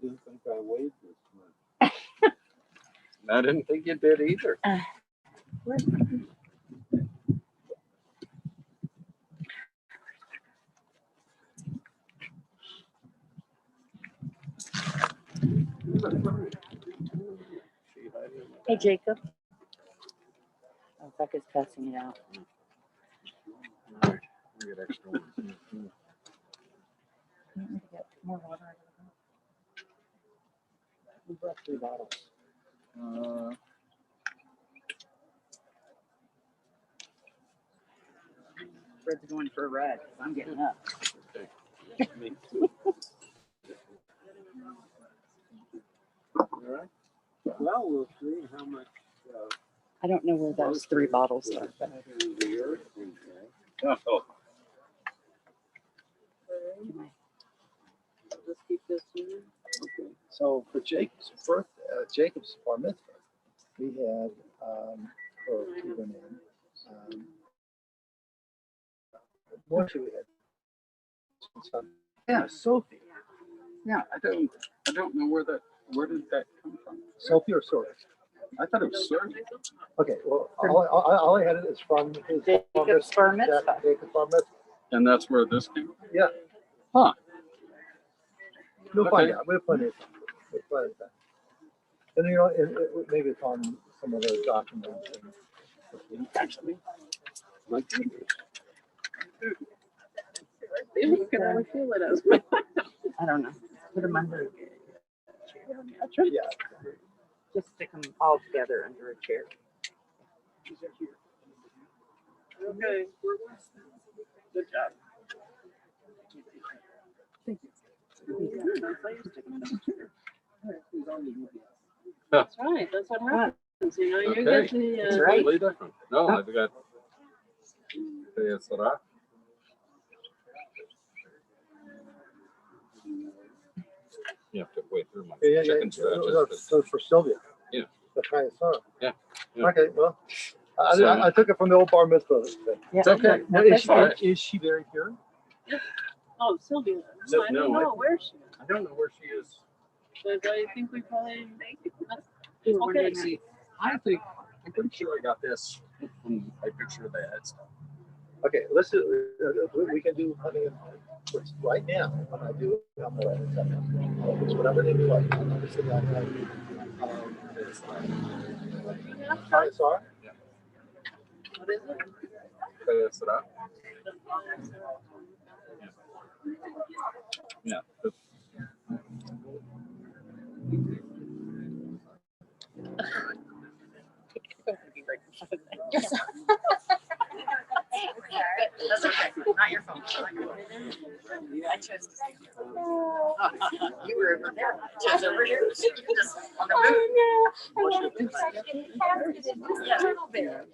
didn't think I weighed this much. I didn't think you did either. Hey, Jacob. Oh, Becca's passing it out. All right, we get extra ones. You want me to get more water? We brought 3 bottles. Fred's going for a ride. I'm getting up. Okay. Me too. All right. Well, we'll see how much. I don't know where those 3 bottles are. But Oh, Let's keep this here. Okay. So for Jacob's bar mitzvah, we had for even what should we had? Yeah, Sophie. yeah. I don't know where did that come from? Sophie or Sophie? I thought it was Sergey. Okay, well, all I had is from his Jacob's bar mitzvah. Jacob's bar mitzvah. And that's where this came from? Yeah. Huh. We'll find Okay. out. We'll find it. We'll find it. And you know, maybe it's on some of those documents. Actually, my goodness. You can only feel it as I don't know. Put them under. Yeah. Just stick them all together under a chair. Okay. Good job. Thank you. That's right. That's what happens. You know, you Okay. get the. It's right. completely different. No, I've got. Sarah. You have to wait through my chicken scratches. So it's for Sylvia. Yeah. The Chayasara. Yeah. Yeah. Okay, well, So- I took it from the old bar mitzvah thing. Yeah. It's okay. Now, is she very pure? Oh, Sylvia. So, I don't no, know. Where's she? I don't know where she is. But I think we probably. Okay, see, I'm pretty sure I got this from a picture of the head stuff. Okay, listen, we can do honey and right now. When I do it, I'm going to write it down. It's whatever they do. Like, obviously, I have Chayasara. What is it? Sarah. Yeah. Yes. That's okay. Not your phone. I chose to say you were over there. I chose over here. You're just on the move. Oh no, I wanted to touch it. It has to be just a little bit.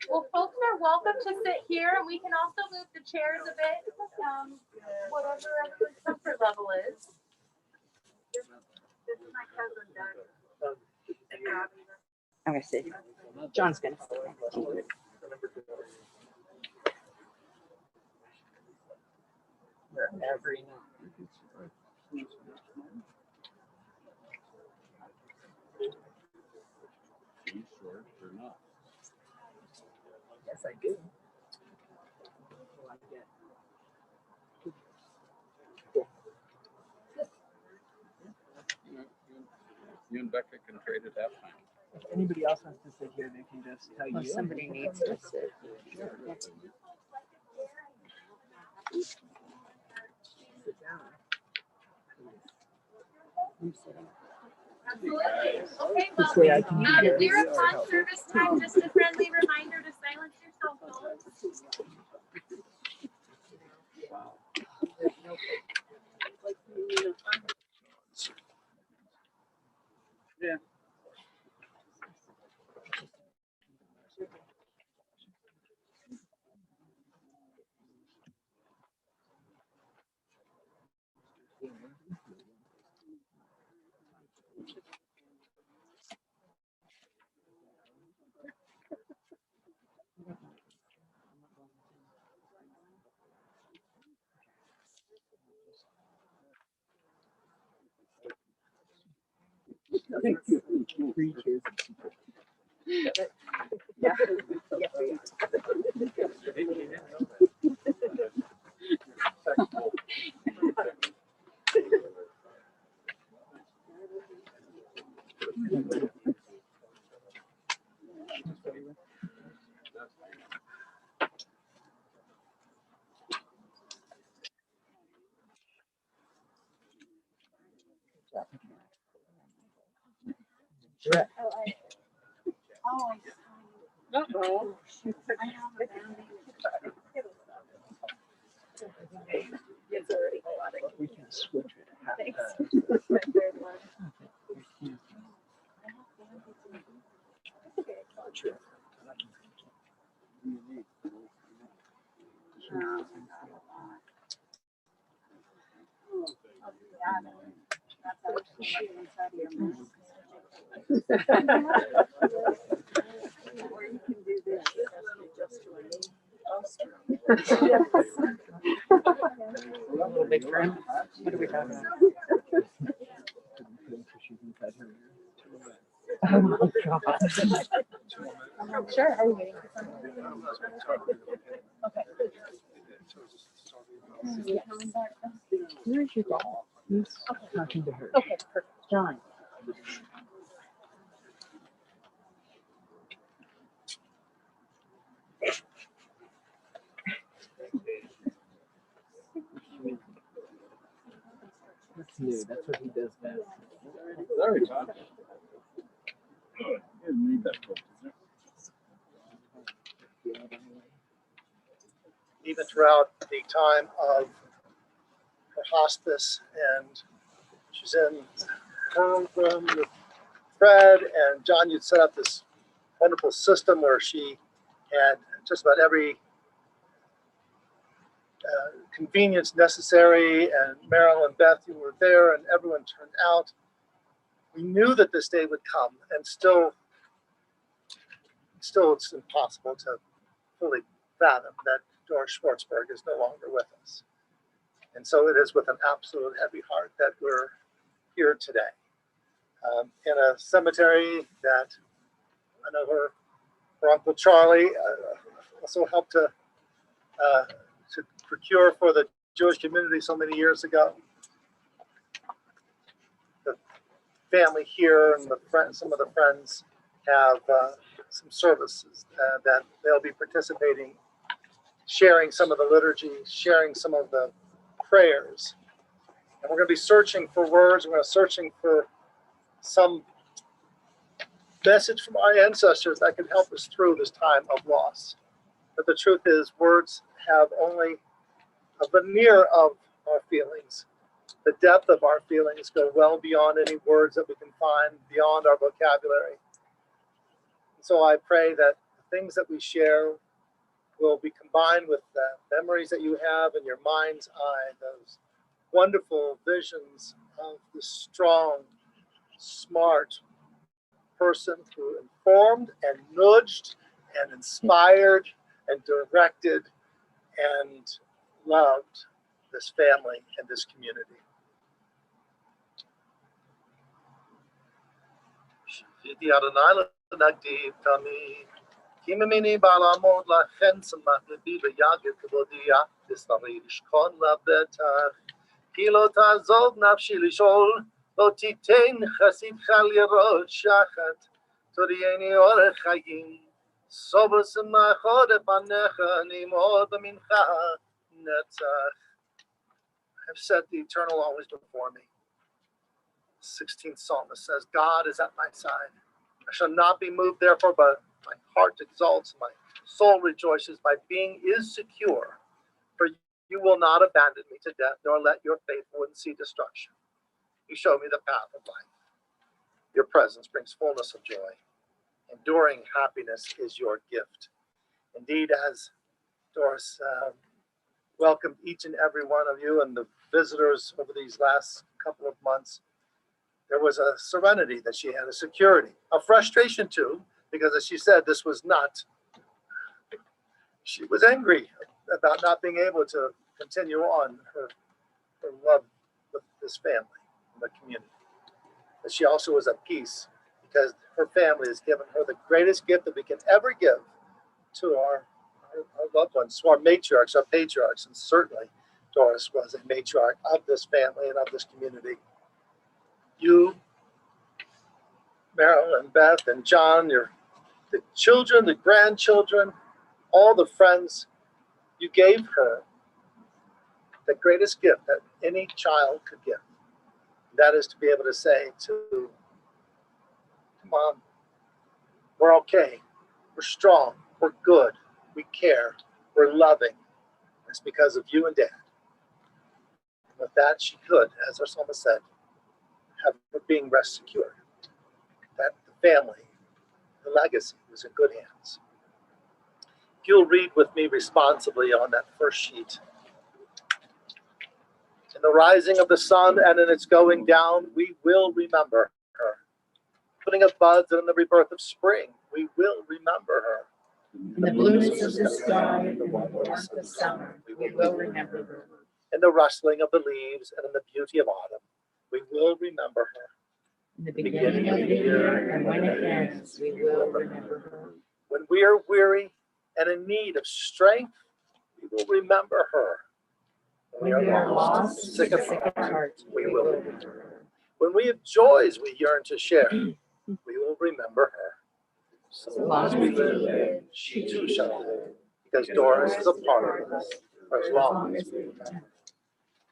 Well, folks are welcome to sit here, and we can also move the chairs a bit, whatever everyone's comfort level is. This is my cousin Doug. I'm gonna see. John's gonna see. Wherever you know. You sure or not? Yes, I do. You and Becca can trade at halftime. If anybody else wants to sit here, they can just tell Well, you. somebody needs to sit. Sit down. I'm sitting. Absolutely. Okay, This way I well, can hear you. during pond service time, just a friendly reminder to silence your cell phones. Yeah. Three chairs. Yeah. Yeah. Uh-oh. It's already We can switch it. Or you can do this. Just A little big friend. What are we talking about? Oh my god. Sure. Are we waiting for someone? Where's your dog? He's talking to her. Okay, perfect. John. That's new. That's what he does best. There you go. You didn't need that book, did you? Even throughout the time of her hospice, and she's in her room with Fred and John. You'd set up this wonderful system where she had just about every convenience necessary, and Meryl and Beth, you were there, and everyone turned out. We knew that this day would come, and still it's impossible to fully fathom that Doris Schwartzberg is no longer with us. And so it is with an absolute heavy heart that we're here today. In a cemetery that I know her Uncle Charlie also helped to procure for the Jewish community so many years ago. The family here and some of the friends have some services that they'll be participating, sharing some of the liturgy, sharing some of the prayers. And we're going to be searching for words. We're going to be searching for some message from our ancestors that can help us through this time of loss. But the truth is, words have only a veneer of our feelings. The depth of our feelings go well beyond any words that we can find, beyond our vocabulary. So I pray that the things that we share will be combined with the memories that you have in your mind's eye, those wonderful visions of this strong, smart person who informed and nudged and inspired and directed and loved this family and this community. Kimini balamod la chen samat lebi v'yagir kavodia disvari lishkon la betach kilo tazov nafshi lishol lo titein chasid chal yerod shachat torieni orech chayim sobos machod panecha nimod b'mincha netzach. I've set the eternal always before me. 16th Psalmist says, God is at my side. I shall not be moved, therefore, but my heart exalts, my soul rejoices, my being is secure. For you will not abandon me to death, nor let your faithful one see destruction. You show me the path of life. Your presence brings fullness of joy. Enduring happiness is your gift. Indeed, as Doris welcomed each and every one of you and the visitors over these last couple of months, there was a serenity that she had, a security, a frustration too, because as she said, this was not, she was angry about not being able to continue on her love with this family and the community. but she also was at peace because her family has given her the greatest gift that we can ever give to our loved ones, to our matriarchs, our patriarchs, and certainly Doris was a matriarch of this family and of this community. You, Meryl and Beth and John, the children, the grandchildren, all the friends, you gave her the greatest gift that any child could give. That is to be able to say to Mom, we're okay, we're strong, we're good, we care, we're loving. It's because of you and Dad. With that, she could, as our psalmist said, have her being rest secured. That the family, the legacy was in good hands. If you'll read with me responsibly on that first sheet. In the rising of the sun and in its going down, we will remember her. Putting of buds and in the rebirth of spring, we will remember her. In the blueness of the sky and the warmth of summer, we will remember her. In the rustling of the leaves and in the beauty of autumn, we will remember her. In the beginning of the year and when it ends, we will remember her. When we are weary and in need of strength, we will remember her. When we are lost, sick at heart, we will remember her. When we have joys we yearn to share, we will remember her. So long as we live, she too shall live, because Doris is a part of us for as long as we live.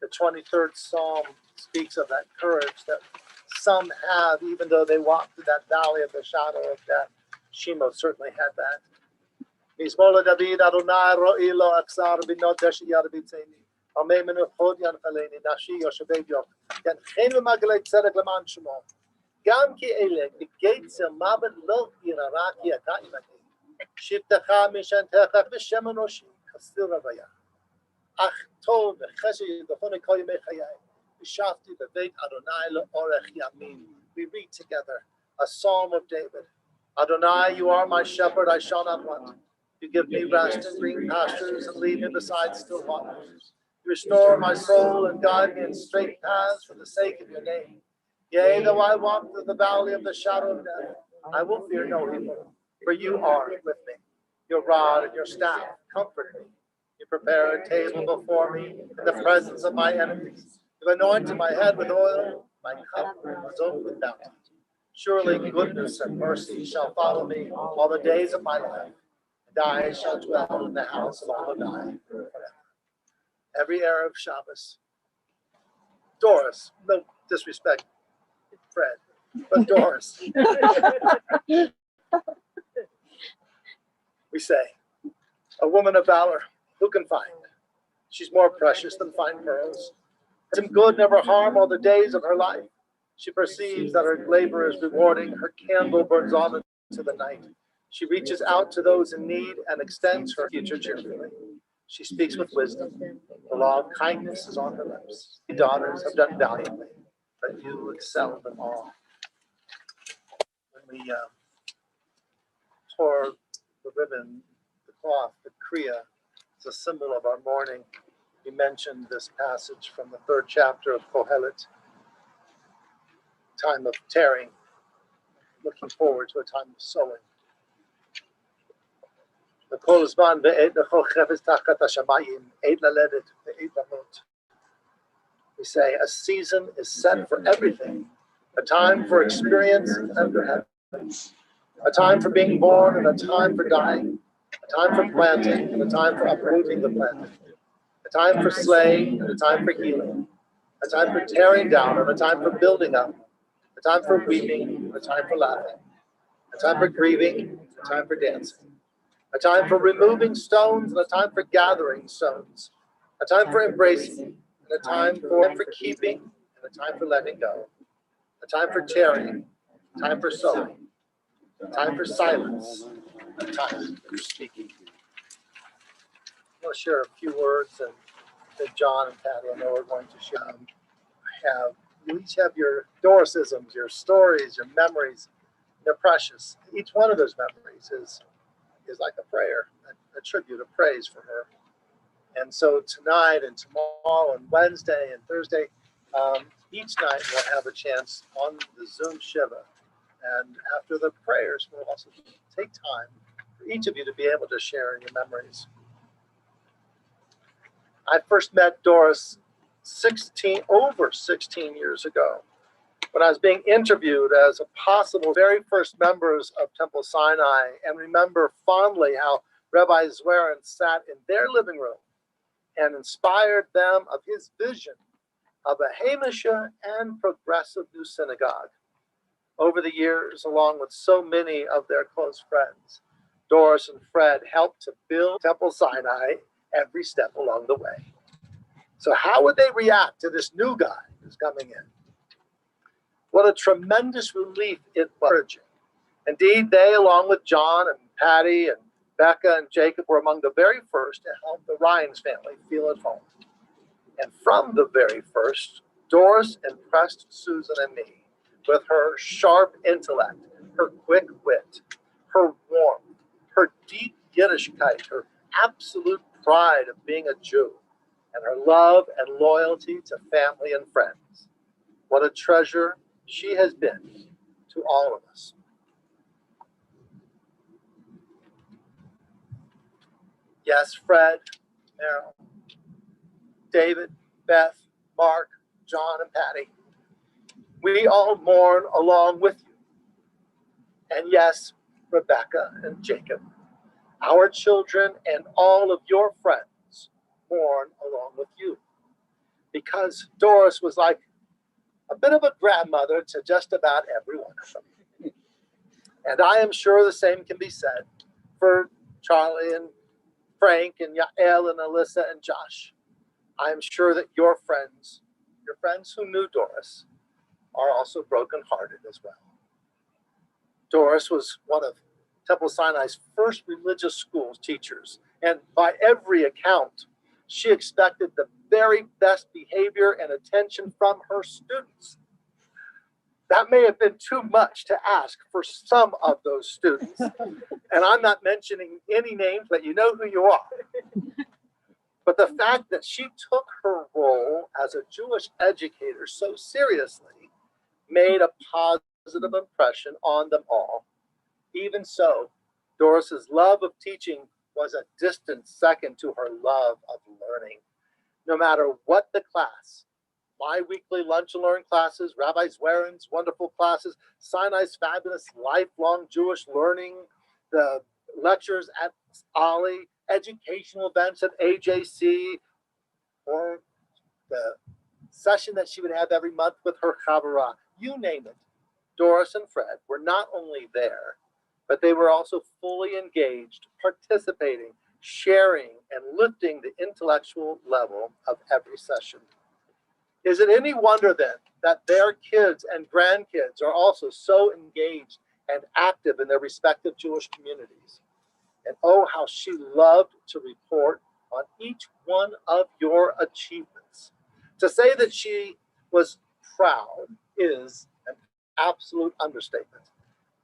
The 23rd Psalm speaks of that courage that some have, even though they walk through that valley of the shadow of death. Shemo certainly had that. Mizmola David Adonai ro'i lo aksar b'not deshi yad b'tzeni. Amei menuchot yan chaleni nashi yoshev yom. Yan chen v'magalei tzedek leman shemo. Gam ki ele b'geit zel mavet lo yirara ki ata imati. Shivtecha mishantecha v'shem enoshi chastil ravaya. Ach tov v'chesed yidachon kol yemei chayai. V'shafti b'veit Adonai le'orech yamin. We read together a psalm of David. Adonai, you are my shepherd, I shall not want. You give me rest in green pastures and lead me beside still waters. You restore my soul and guide me in straight paths for the sake of your name. Yea, though I walk through the valley of the shadow of death, I will fear no evil, for you are with me. Your rod and your staff comfort me. You prepare a table before me in the presence of my enemies. You anointed my head with oil, my cup runs over with bounty. Surely goodness and mercy shall follow me all the days of my life, and I shall dwell in the house of Adonai forever. Every Erev Shabbos. Doris, no disrespect, Fred, but Doris. We say, a woman of valor, who can find? She's more precious than fine pearls. Some good, never harm all the days of her life. She perceives that her labor is rewarding. Her candle burns on into the night. She reaches out to those in need and extends her future cheerfully. She speaks with wisdom. The law of kindness is on her lips. Your daughters have done valiantly, but you excel them all. When we tore the ribbon, the cloth, the kriya, is a symbol of our mourning. We mentioned this passage from the 3rd chapter of Kohelet. Time of tearing, looking forward to a time of sowing. We say a season is set for everything, a time for experience and for heaven, a time for being born and a time for dying, a time for planting and a time for uprooting the planting, a time for slaying and a time for healing, a time for tearing down and a time for building up, a time for weeping, a time for laughing, a time for grieving, a time for dancing, a time for removing stones and a time for gathering stones, a time for embracing and a time for keeping and a time for letting go, a time for tearing, a time for sowing, a time for silence, a time for speaking. I'll share a few words and that John and Patty I know are going to share. You each have your Dorisisms, your stories, your memories. They're precious. Each one of those memories is like a prayer, a tribute, a praise for her. And so tonight and tomorrow and Wednesday and Thursday, Each night we'll have a chance on the Zoom Shiva. And after the prayers, we'll also take time for each of you to be able to share your memories. I first met Doris over 16 years ago when I was being interviewed as a possible very first members of Temple Sinai, and remember fondly how Rabbi Zwerin sat in their living room and inspired them of his vision of a Hamisha and progressive new synagogue. Over the years, along with so many of their close friends, Doris and Fred helped to build Temple Sinai every step along the way. So how would they react to this new guy who's coming in? What a tremendous relief it was. Indeed, they, along with John and Patty and Becca and Jacob, were among the very first to help the Ryan's family feel at home. And from the very first, Doris impressed Susan and me with her sharp intellect, her quick wit, her warmth, her deep Yiddishkeit, her absolute pride of being a Jew, and her love and loyalty to family and friends. What a treasure she has been to all of us. Yes, Fred, Meryl, David, Beth, Mark, John, and Patty, we all mourn along with you. And yes, Rebecca and Jacob, our children and all of your friends mourn along with you. Because Doris was like a bit of a grandmother to just about every one of them. And I am sure the same can be said for Charlie and Frank and Yael and Alyssa and Josh. I am sure that your friends who knew Doris, are also brokenhearted as well. Doris was one of Temple Sinai's first religious school teachers, and by every account, she expected the very best behavior and attention from her students. That may have been too much to ask for some of those students, and I'm not mentioning any names, but you know who you are. But the fact that she took her role as a Jewish educator so seriously made a positive impression on them all. Even so, Doris's love of teaching was a distant second to her love of learning. No matter what the class, my weekly lunch and learn classes, Rabbi Zwerin's wonderful classes, Sinai's fabulous lifelong Jewish learning, the lectures at Ali, educational events at AJC, or the session that she would have every month with her Kagura, you name it. Doris and Fred were not only there, but they were also fully engaged, participating, sharing, and lifting the intellectual level of every session. Is it any wonder then that their kids and grandkids are also so engaged and active in their respective Jewish communities? And oh, how she loved to report on each one of your achievements. To say that she was proud is an absolute understatement.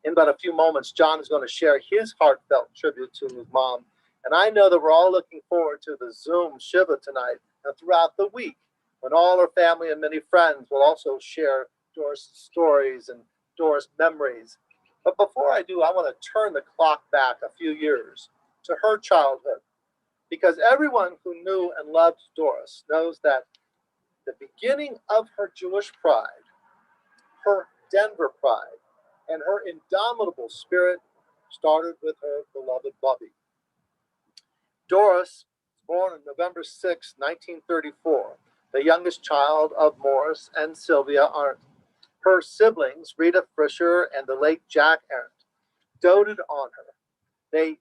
In about a few moments, John is going to share his heartfelt tribute to his mom. And I know that we're all looking forward to the Zoom Shiva tonight and throughout the week, when all her family and many friends will also share Doris' stories and Doris' memories. But before I do, I want to turn the clock back a few years to her childhood, because everyone who knew and loved Doris knows that the beginning of her Jewish pride, her Denver pride, and her indomitable spirit started with her beloved Bobby. Doris was born on November 6, 1934, the youngest child of Morris and Sylvia Arndt. Her siblings, Rita Fisher and the late Jack Arndt, doted on her. They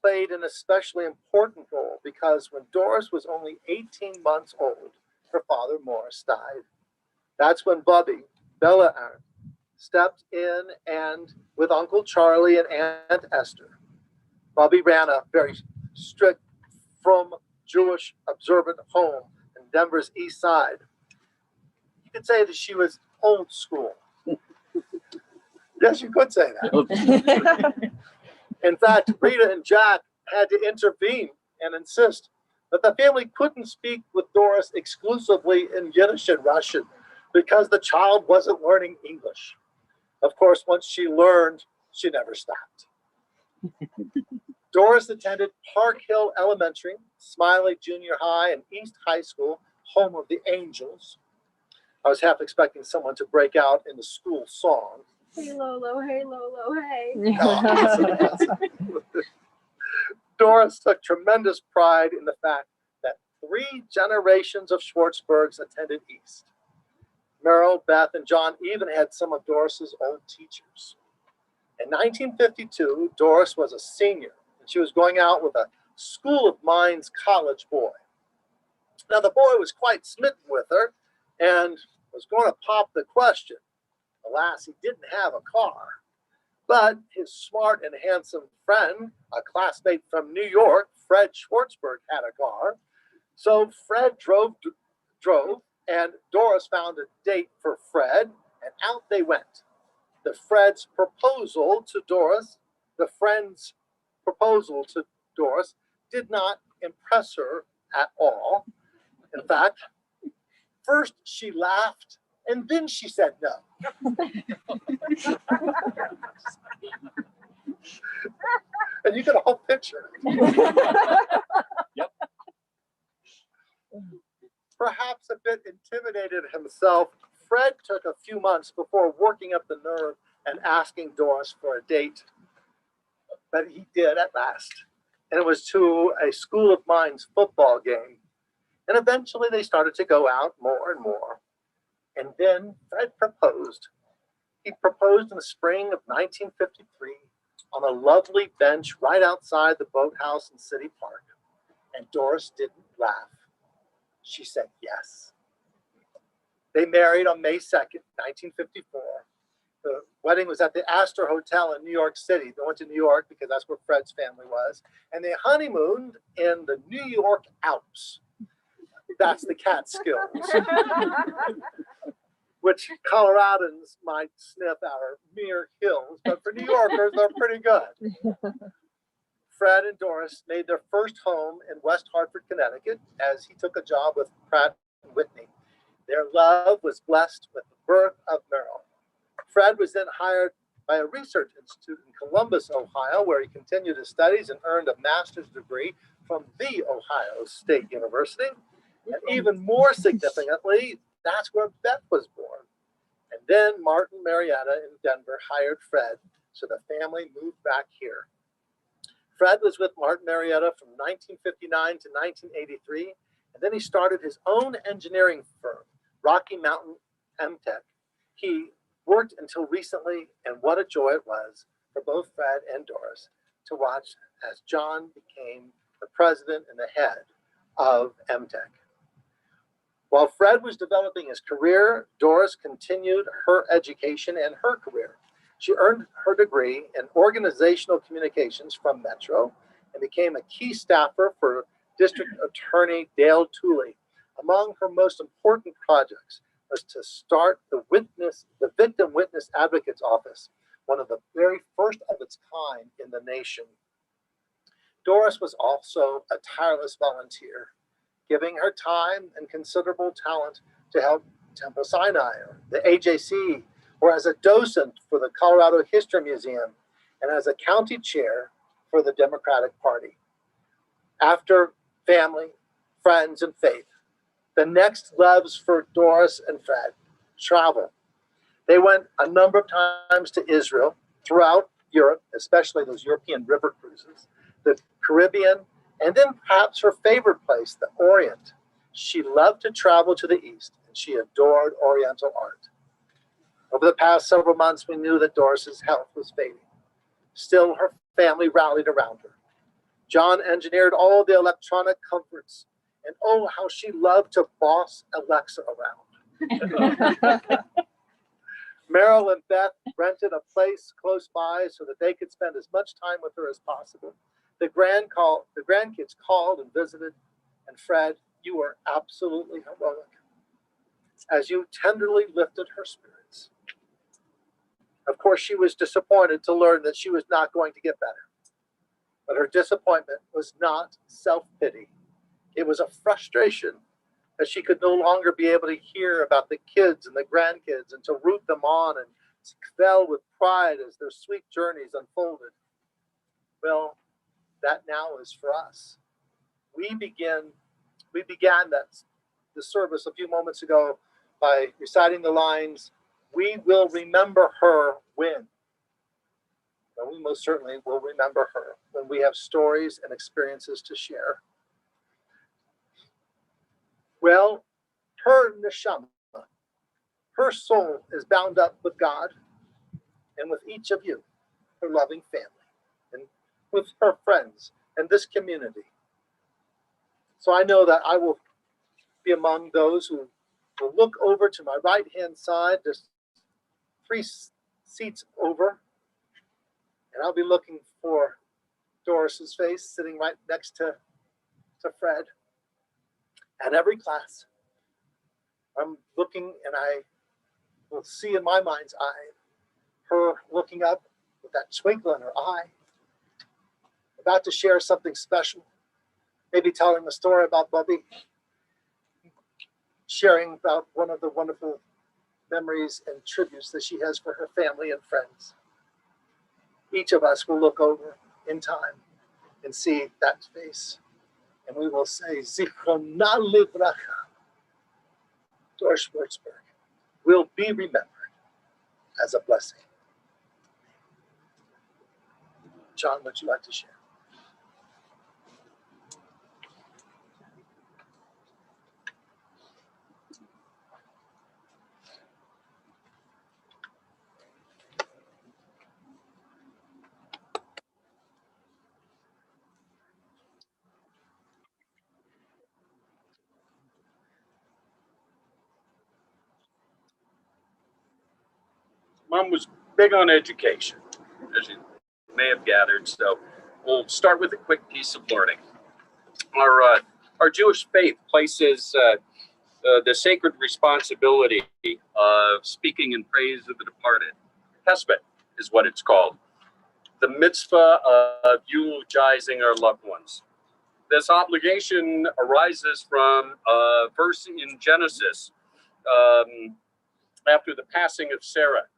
played an especially important role because when Doris was only 18 months old, her father Morris died. That's when Bubby, Bella Arndt, stepped in and with Uncle Charlie and Aunt Esther. Bubby ran a very strict, from Jewish observant home in Denver's East Side. You could say that she was old school. Yes, you could say that. In fact, Rita and Jack had to intervene and insist that the family couldn't speak with Doris exclusively in Yiddish and Russian. because the child wasn't learning English. Of course, once she learned, she never stopped. Doris attended Park Hill Elementary, Smiley Junior High, and East High School, home of the Angels. I was half expecting someone to break out in the school song. Hey Lolo, hey Lolo, hey. Doris took tremendous pride in the fact that 3 generations of Schwartzbergs attended East. Merrill, Beth, and John even had some of Doris's old teachers. In 1952, Doris was a senior, and she was going out with a School of Mines college boy. Now, the boy was quite smitten with her and was going to pop the question. Alas, he didn't have a car. But his smart and handsome friend, a classmate from New York, Fred Schwartzberg, had a car. So Fred drove, and Doris found a date for Fred, and out they went. The friend's proposal to Doris did not impress her at all. In fact, first she laughed, and then she said no. And you can all picture it. Yep. Perhaps a bit intimidated himself, Fred took a few months before working up the nerve and asking Doris for a date. But he did at last. And it was to a School of Mines football game. And eventually they started to go out more and more. And then Fred proposed. He proposed in the spring of 1953 on a lovely bench right outside the boathouse in City Park. And Doris didn't laugh. She said yes. They married on May 2nd, 1954. The wedding was at the Astor Hotel in New York City. They went to New York because that's where Fred's family was. And they honeymooned in the New York Alps. That's the Catskills, which Coloradans might sniff are mere hills, but for New Yorkers, they're pretty good. Fred and Doris made their first home in West Hartford, Connecticut, as he took a job with Pratt & Whitney. Their love was blessed with the birth of Merrill. Fred was then hired by a research institute in Columbus, Ohio, where he continued his studies and earned a master's degree from the Ohio State University. And even more significantly, that's where Beth was born. And then Martin Marietta in Denver hired Fred, so the family moved back here. Fred was with Martin Marietta from 1959 to 1983, and then he started his own engineering firm, Rocky Mountain MTech. He worked until recently, and what a joy it was for both Fred and Doris to watch as John became the president and the head of MTech. While Fred was developing his career, Doris continued her education and her career. She earned her degree in organizational communications from Metro and became a key staffer for District Attorney Dale Tooley. Among her most important projects was to start the Victim Witness Advocate's Office, one of the very first of its kind in the nation. Doris was also a tireless volunteer, giving her time and considerable talent to help Temple Sinai, or the AJC, or as a docent for the Colorado History Museum, and as a county chair for the Democratic Party. After family, friends, and faith, the next loves for Doris and Fred: travel. They went a number of times to Israel, throughout Europe, especially those European river cruises, the Caribbean, and then perhaps her favorite place, the Orient. She loved to travel to the East, and she adored Oriental art. Over the past several months, we knew that Doris's health was fading. Still, her family rallied around her. John engineered all the electronic comforts, and oh, how she loved to boss Alexa around. Merrill and Beth rented a place close by so that they could spend as much time with her as possible. The grandkids called and visited, and Fred, you were absolutely heroic as you tenderly lifted her spirits. Of course, she was disappointed to learn that she was not going to get better. But her disappointment was not self-pity. It was a frustration that she could no longer be able to hear about the kids and the grandkids and to root them on and fell with pride as their sweet journeys unfolded. Well, that now is for us. We began the service a few moments ago by reciting the lines, "We will remember her when." Well, we most certainly will remember her when we have stories and experiences to share. Well, her neshama, her soul is bound up with God and with each of you, her loving family, and with her friends and this community. So I know that I will be among those who will look over to my right-hand side, just 3 seats over, and I'll be looking for Doris's face sitting right next to Fred. At every class, I'm looking and I will see in my mind's eye her looking up with that twinkle in her eye, about to share something special, maybe telling a story about Bubby, sharing about one of the wonderful memories and tributes that she has for her family and friends. Each of us will look over in time and see that face, and we will say, Zichrona Livracha, Doris Schwartzberg will be remembered as a blessing. John, would you like to share? Mom was big on education, as you may have gathered. So we'll start with a quick piece of learning. Our Jewish faith places the sacred responsibility of speaking in praise of the departed. Hesped is what it's called. The mitzvah of eulogizing our loved ones. This obligation arises from a verse in Genesis after the passing of Sarah.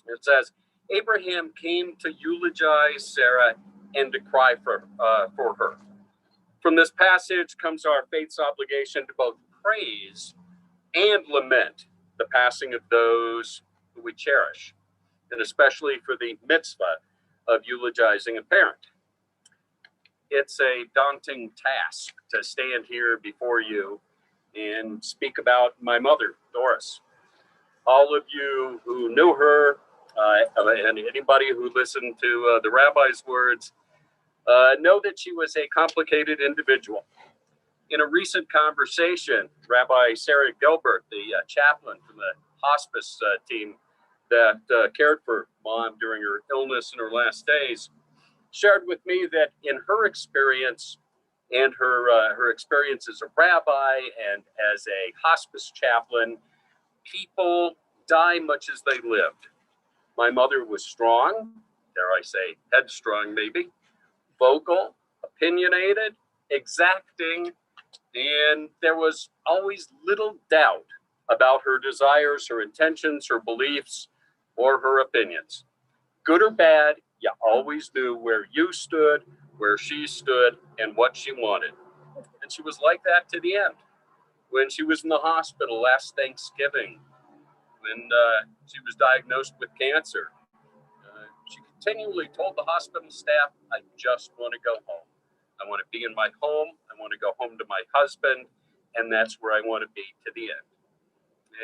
It says, Abraham came to eulogize Sarah and to cry for her. From this passage comes our faith's obligation to both praise and lament the passing of those who we cherish, and especially for the mitzvah of eulogizing a parent. It's a daunting task to stand here before you and speak about my mother, Doris. All of you who knew her, and anybody who listened to the rabbi's words, know that she was a complicated individual. In a recent conversation, Rabbi Sarah Gilbert, the chaplain from the hospice team that cared for Mom during her illness in her last days, shared with me that in her experience and her experience as a rabbi and as a hospice chaplain, people die much as they lived. My mother was strong, dare I say, headstrong maybe, vocal, opinionated, exacting, and there was always little doubt about her desires, her intentions, her beliefs, or her opinions. Good or bad, you always knew where you stood, where she stood, and what she wanted. And she was like that to the end. When she was in the hospital last Thanksgiving, when she was diagnosed with cancer, she continually told the hospital staff, I just want to go home. I want to be in my home. I want to go home to my husband. And that's where I want to be to the end.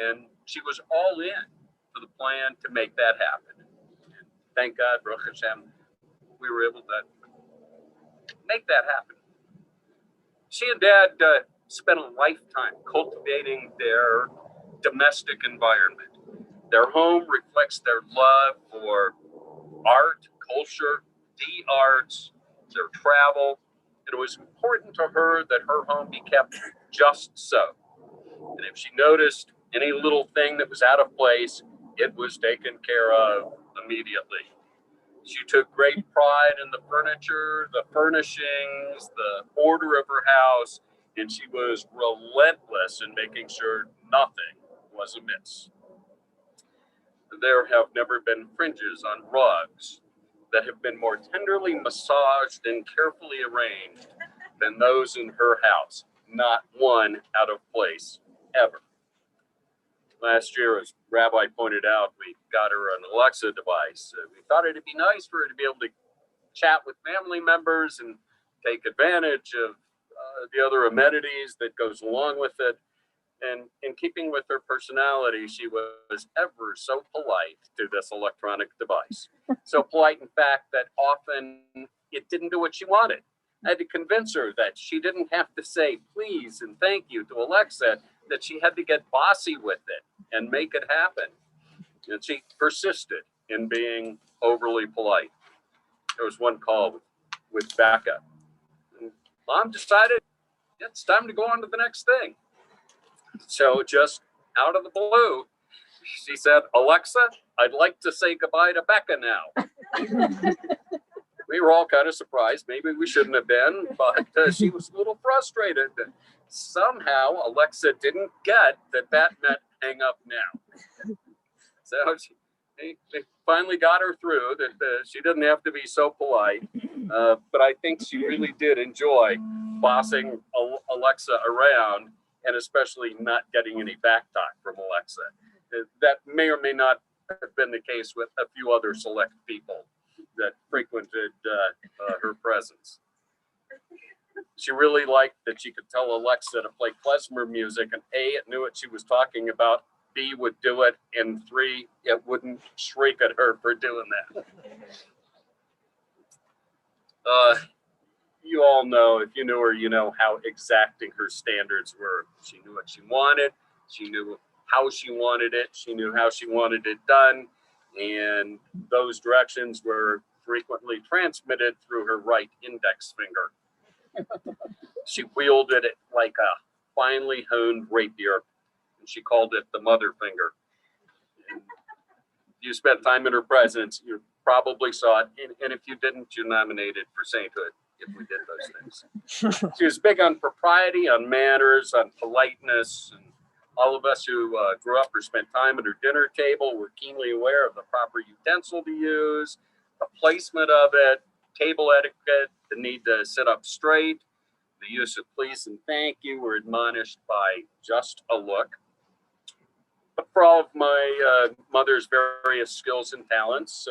And she was all in for the plan to make that happen. And thank God, Baruch Hashem, we were able to make that happen. She and Dad spent a lifetime cultivating their domestic environment. Their home reflects their love for art, culture, the arts, their travel. And it was important to her that her home be kept just so. And if she noticed any little thing that was out of place, it was taken care of immediately. She took great pride in the furniture, the furnishings, the order of her house, and she was relentless in making sure nothing was amiss. There have never been fringes on rugs that have been more tenderly massaged and carefully arranged than those in her house. Not one out of place, ever. Last year, as Rabbi pointed out, we got her an Alexa device. We thought it'd be nice for her to be able to chat with family members and take advantage of the other amenities that goes along with it. And in keeping with her personality, she was ever so polite to this electronic device. So polite, in fact, that often it didn't do what she wanted. I had to convince her that she didn't have to say please and thank you to Alexa, that she had to get bossy with it and make it happen. And she persisted in being overly polite. There was one call with Becca. And Mom decided it's time to go on to the next thing. So just out of the blue, she said, Alexa, I'd like to say goodbye to Becca now. We were all kind of surprised. Maybe we shouldn't have been, but she was a little frustrated. Somehow Alexa didn't get that meant hang up now. So they finally got her through that she didn't have to be so polite. But I think she really did enjoy bossing Alexa around, and especially not getting any back talk from Alexa. That may or may not have been the case with a few other select people that frequented her presence. She really liked that she could tell Alexa to play klezmer music, and A, it knew what she was talking about, B, would do it, and 3, it wouldn't shriek at her for doing that. You all know, if you knew her, you know how exacting her standards were. She knew what she wanted. She knew how she wanted it. She knew how she wanted it done. And those directions were frequently transmitted through her right index finger. She wielded it like a finely honed rapier, and she called it the mother finger. And if you spent time in her presence, you probably saw it. And if you didn't, you're nominated for sainthood if we did those things. She was big on propriety, on manners, on politeness. And all of us who grew up or spent time at her dinner table were keenly aware of the proper utensil to use, the placement of it, table etiquette, the need to sit up straight, the use of please and thank you were admonished by just a look. But for all of my mother's various skills and talents,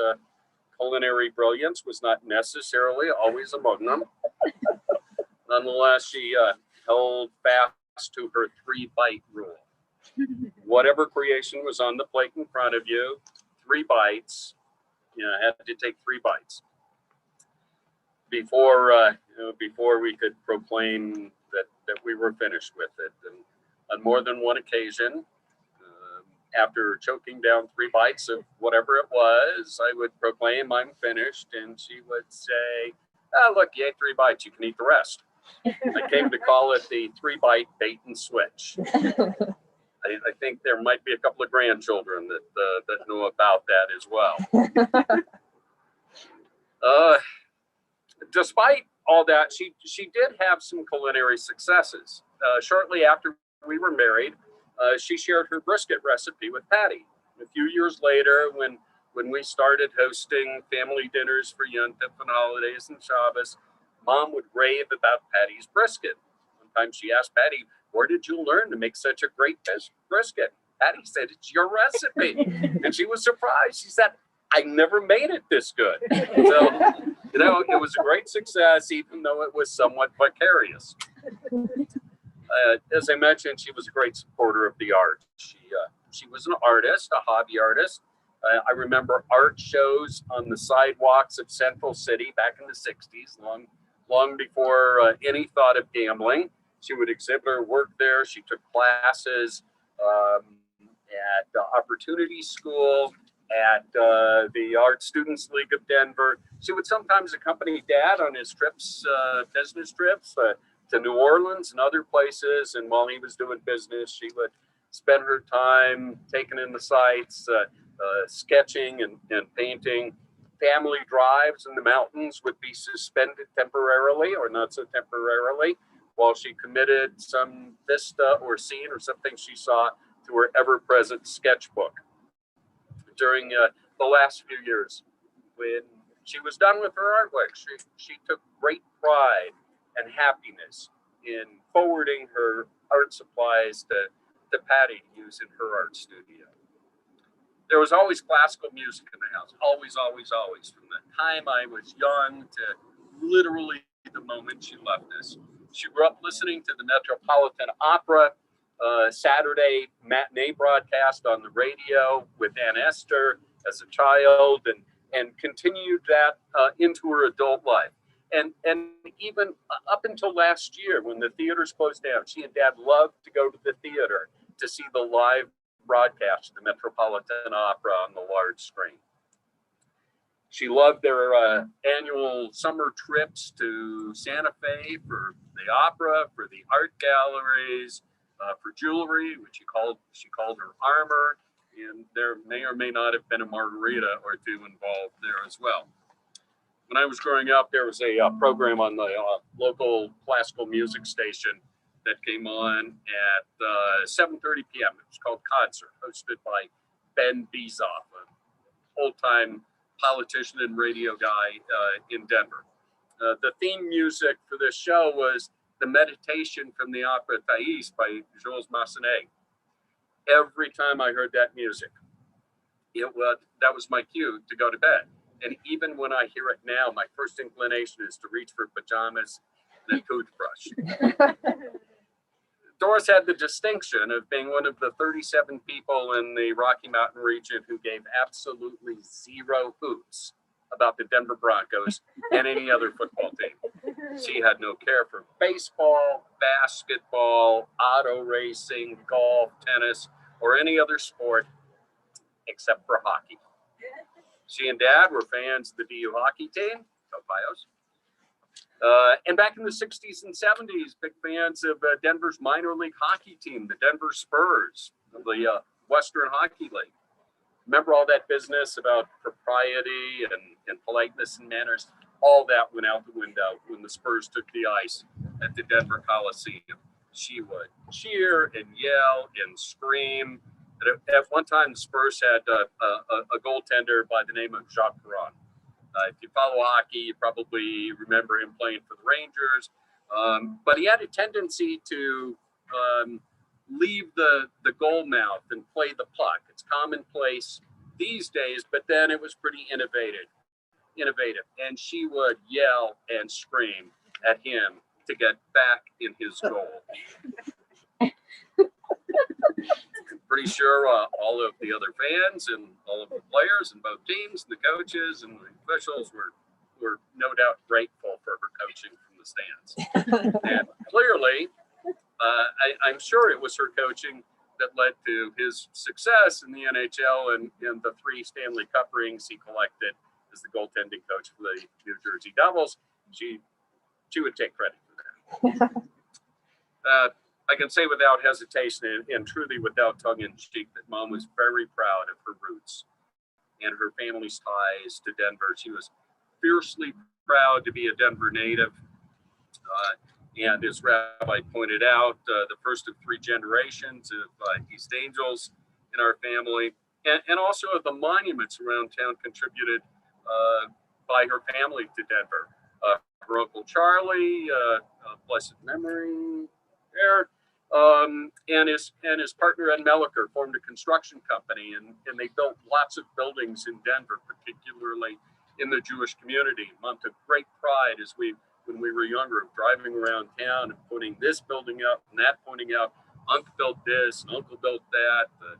culinary brilliance was not necessarily always among them. Nonetheless, she held fast to her 3-bite rule. Whatever creation was on the plate in front of you, 3 bites, had to take 3 bites before we could proclaim that we were finished with it. And on more than one occasion, after choking down 3 bites of whatever it was, I would proclaim I'm finished, and she would say, "Oh, look, you ate 3 bites. You can eat the rest." I came to call it the 3-bite bait and switch. I think there might be a couple of grandchildren that know about that as well. Despite all that, she did have some culinary successes. Shortly after we were married, she shared her brisket recipe with Patty. A few years later, when we started hosting family dinners for Yom Tov and holidays and Shabbos, Mom would rave about Patty's brisket. One time she asked Patty, "Where did you learn to make such a great brisket?" Patty said, "It's your recipe." And she was surprised. She said, "I never made it this good." So, it was a great success, even though it was somewhat vicarious. As I mentioned, she was a great supporter of the arts. She was an artist, a hobby artist. I remember art shows on the sidewalks of Central City back in the 60s, long before any thought of gambling. She would exhibit her work there. She took classes at Opportunity School, at the Art Students League of Denver. She would sometimes accompany Dad on his trips, business trips, to New Orleans and other places. And while he was doing business, she would spend her time taking in the sights, sketching and painting. Family drives in the mountains would be suspended temporarily, or not so temporarily, while she committed some vista or scene or something she saw to her ever-present sketchbook. During the last few years, when she was done with her artwork, she took great pride and happiness in forwarding her art supplies to Patty to use in her art studio. There was always classical music in the house, always, always, always. From the time I was young to literally the moment she left us. She grew up listening to the Metropolitan Opera, Saturday matinee broadcast on the radio with Aunt Esther as a child, and continued that into her adult life. And even up until last year when the theaters closed down, she and Dad loved to go to the theater to see the live broadcast of the Metropolitan Opera on the large screen. She loved their annual summer trips to Santa Fe for the opera, for the art galleries, for jewelry, which she called her armor, and there may or may not have been a margarita or two involved there as well. When I was growing up, there was a program on the local classical music station that came on at 7:30 p.m. It was called Concert, hosted by Ben Bezoff, an old-time politician and radio guy in Denver. The theme music for this show was the Meditation from the opera Thais by Jules Massenet. Every time I heard that music, that was my cue to go to bed. And even when I hear it now, my first inclination is to reach for pajamas and a toothbrush. Doris had the distinction of being one of the 37 people in the Rocky Mountain region who gave absolutely zero hoots about the Denver Broncos and any other football team. She had no care for baseball, basketball, auto racing, golf, tennis, or any other sport except for hockey. She and Dad were fans of the DU hockey team, go Pios. And back in the 60s and 70s, big fans of Denver's minor league hockey team, the Denver Spurs, of the Western Hockey League. Remember all that business about propriety and politeness and manners? All that went out the window when the Spurs took the ice at the Denver Coliseum. She would cheer and yell and scream. At one time, the Spurs had a goaltender by the name of Jacques Perron. If you follow hockey, you probably remember him playing for the Rangers. But he had a tendency to leave the goal mouth and play the puck. It's commonplace these days, but then it was pretty innovative. And she would yell and scream at him to get back in his goal. Pretty sure all of the other fans and all of the players and both teams, the coaches and the officials were no doubt grateful for her coaching from the stands. And clearly, I'm sure it was her coaching that led to his success in the NHL and the 3 Stanley Cup rings he collected as the goaltending coach for the New Jersey Devils. She would take credit for that. I can say without hesitation and truly without tongue-in-cheek that Mom was very proud of her roots and her family's ties to Denver. She was fiercely proud to be a Denver native. And as Rabbi pointed out, the first of 3 generations of East Angels in our family, and also of the monuments around town contributed by her family to Denver. Her Uncle Charlie, blessed memory there, and his partner Ed Melliker formed a construction company, and they built lots of buildings in Denver, particularly in the Jewish community. Mom took great pride when we were younger, driving around town and putting this building up and that pointing out, Uncle built this and Uncle built that. The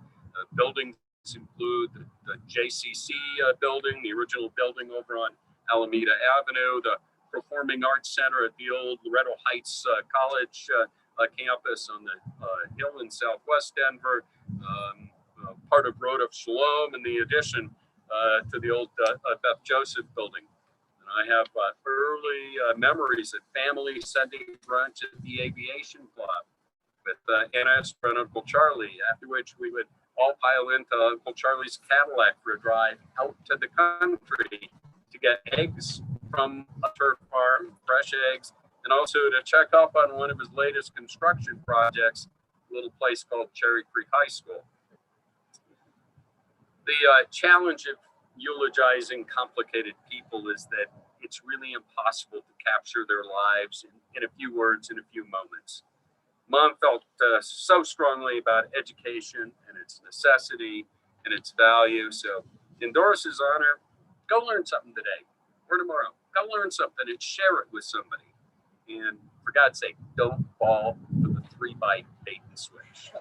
buildings include the JCC building, the original building over on Alameda Avenue, the Performing Arts Center at the old Loretto Heights College campus on the hill in Southwest Denver, part of Road of Shalom, and the addition to the old Beth Joseph building. And I have early memories of family Sunday brunch at the Aviation Club with Aunt Esther and Uncle Charlie, after which we would all pile into Uncle Charlie's Cadillac for a drive out to the country to get eggs from a turf farm, fresh eggs, and also to check up on one of his latest construction projects, a little place called Cherry Creek High School. The challenge of eulogizing complicated people is that it's really impossible to capture their lives in a few words, in a few moments. Mom felt so strongly about education and its necessity and its value. So in Doris's honor, go learn something today or tomorrow. Go learn something and share it with somebody. And for God's sake, don't fall for the 3-bite bait and switch.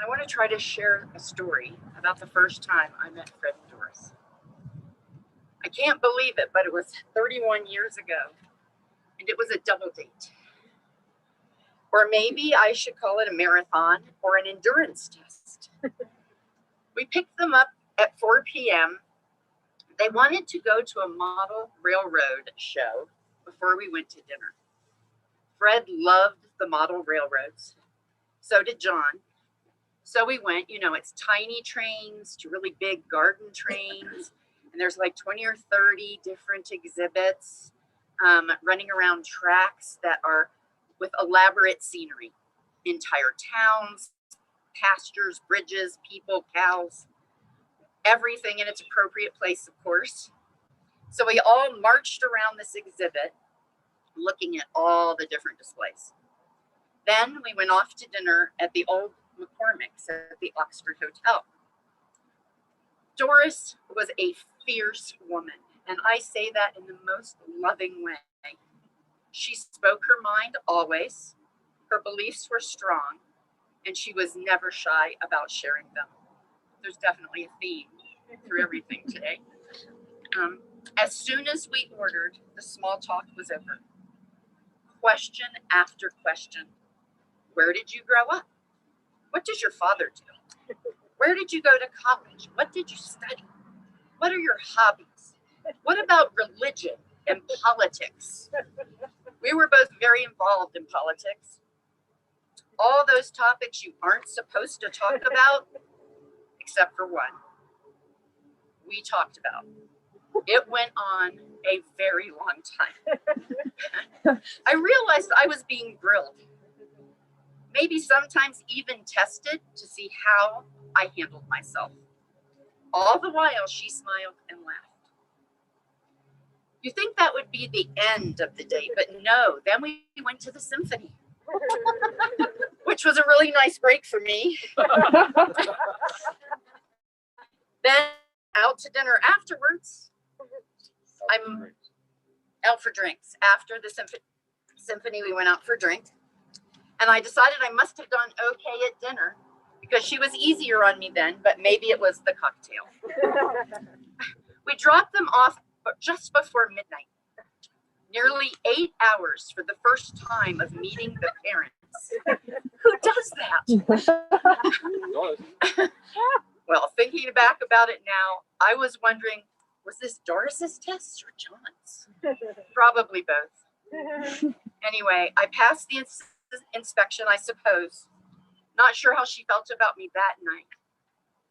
I want to try to share a story about the first time I met Fred and Doris. I can't believe it, but it was 31 years ago, and it was a double date. Or maybe I should call it a marathon or an endurance test. We picked them up at 4 p.m. They wanted to go to a model railroad show before we went to dinner. Fred loved the model railroads. So did John. So we went, you know, it's tiny trains to really big garden trains. And there's like 20 or 30 different exhibits running around tracks that are with elaborate scenery. Entire towns, pastures, bridges, people, cows, everything in its appropriate place, of course. So we all marched around this exhibit looking at all the different displays. Then we went off to dinner at the old McCormick's at the Oxford Hotel. Doris was a fierce woman, and I say that in the most loving way. She spoke her mind always. Her beliefs were strong, and she was never shy about sharing them. There's definitely a theme through everything today. As soon as we ordered, the small talk was over. Question after question. Where did you grow up? What does your father do? Where did you go to college? What did you study? What are your hobbies? What about religion and politics? We were both very involved in politics. All those topics you aren't supposed to talk about, except for one. We talked about. It went on a very long time. I realized I was being grilled. Maybe sometimes even tested to see how I handled myself. All the while she smiled and laughed. You think that would be the end of the day, but no, then we went to the symphony, which was a really nice break for me. Then out to dinner afterwards. I'm out for drinks. After the symphony, we went out for a drink. And I decided I must have done okay at dinner because she was easier on me then, but maybe it was the cocktail. We dropped them off just before midnight. Nearly 8 hours for the first time of meeting the parents. Who does that? Well, thinking back about it now, I was wondering, was this Doris's test or John's? Probably both. Anyway, I passed the inspection, I suppose. Not sure how she felt about me that night,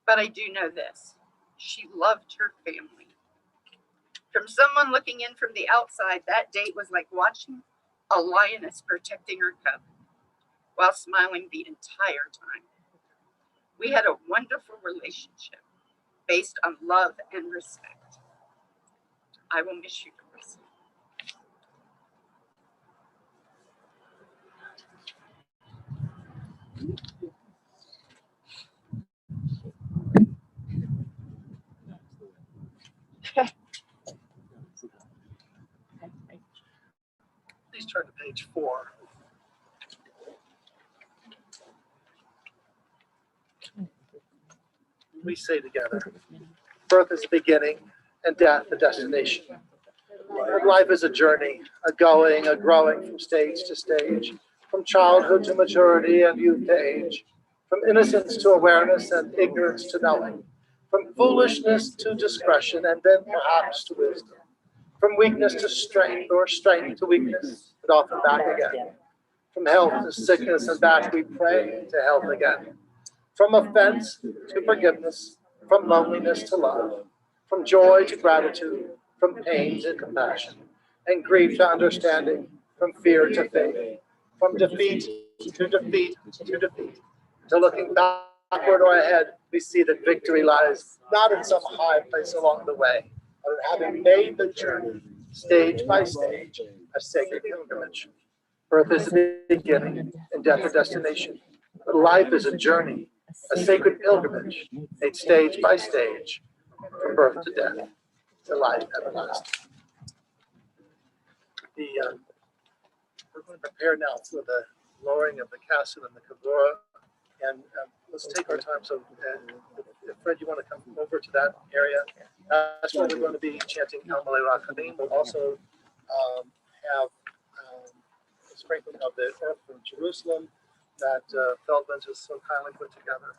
but I do know this. She loved her family. From someone looking in from the outside, that date was like watching a lioness protecting her cub while smiling the entire time. We had a wonderful relationship based on love and respect. I will miss you, Doris. Please turn to page 4. We say together, birth is the beginning and death the destination. And life is a journey, a going, a growing from stage to stage, from childhood to maturity and youth to age. from innocence to awareness and ignorance to knowing, from foolishness to discretion and then perhaps to wisdom, from weakness to strength or strength to weakness and often back again, from health to sickness and back we pray to health again, from offense to forgiveness, from loneliness to love, from joy to gratitude, from pain to compassion, and grief to understanding, from fear to faith, from defeat to defeat to defeat, to looking backward or ahead, we see that victory lies not in some high place along the way, but in having made the journey, stage by stage, a sacred pilgrimage. Birth is a beginning and death a destination, but life is a journey, a sacred pilgrimage, made stage by stage, from birth to death, to life everlasting. We're going to prepare now for the lowering of the castle and the Kagura, and let's take our time. So, if Fred, you want to come over to that area, that's where we're going to be chanting El Malei Rachamim. We'll also have a sprinkling of the earth from Jerusalem that Feldman just so kindly put together.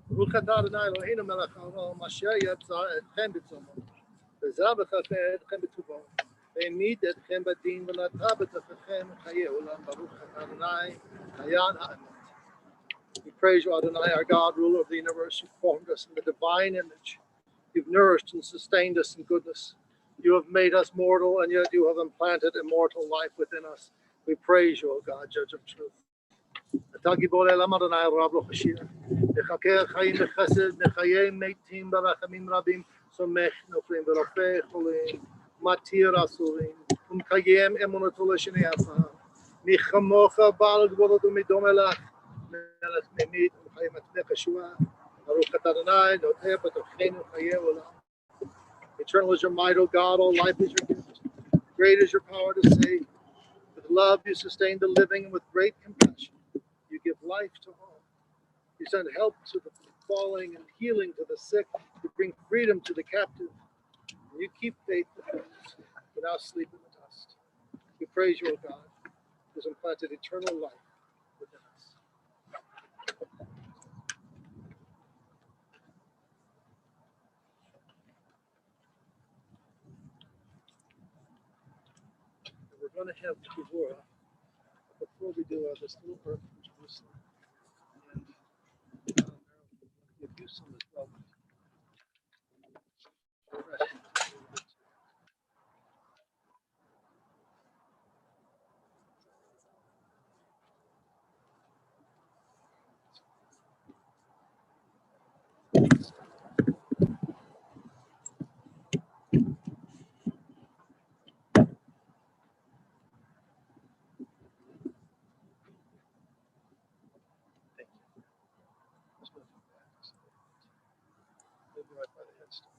Baruch atah Adonai Eloheinu melech haolam asher yatsa etchem b'tzomo v'zeh b'chafeh etchem b'tuvo v'amid etchem b'din v'natah b'tachechem chayei olam Baruch atah Adonai Hayan ha'emet. We praise you, Adonai, our God, ruler of the universe. You formed us in the divine image. You've nourished and sustained us in goodness. You have made us mortal, and yet you have implanted immortal life within us. We praise you, O God, Judge of truth. אתה גיבור העולם אדוני רב לא חשיר, מחכה חיים בחסד, מחיי מתים ברחמים רבים, סומך נופלים ורופא חולים, מתיר אסורים, ומקיים אמונתו לשני עפר, מחמוך בעל גבולות ומדומה לך, מלך ממית ומחי מתמך ישועה, ברוך אתה אדוני, נוטה בתוכנו חיי עולם. Eternal is your might, O God, all life is your gift. Great is your power to save. With love you sustain the living, and with great compassion you give life to all. You send help to the falling and healing to the sick. You bring freedom to the captive. And you keep faith to those who now sleep in the dust. We praise you, O God, who has implanted eternal life within us. And we're going to have Kagura. Before we do this little earth from Jerusalem, and give you some as well. Right by the headstone.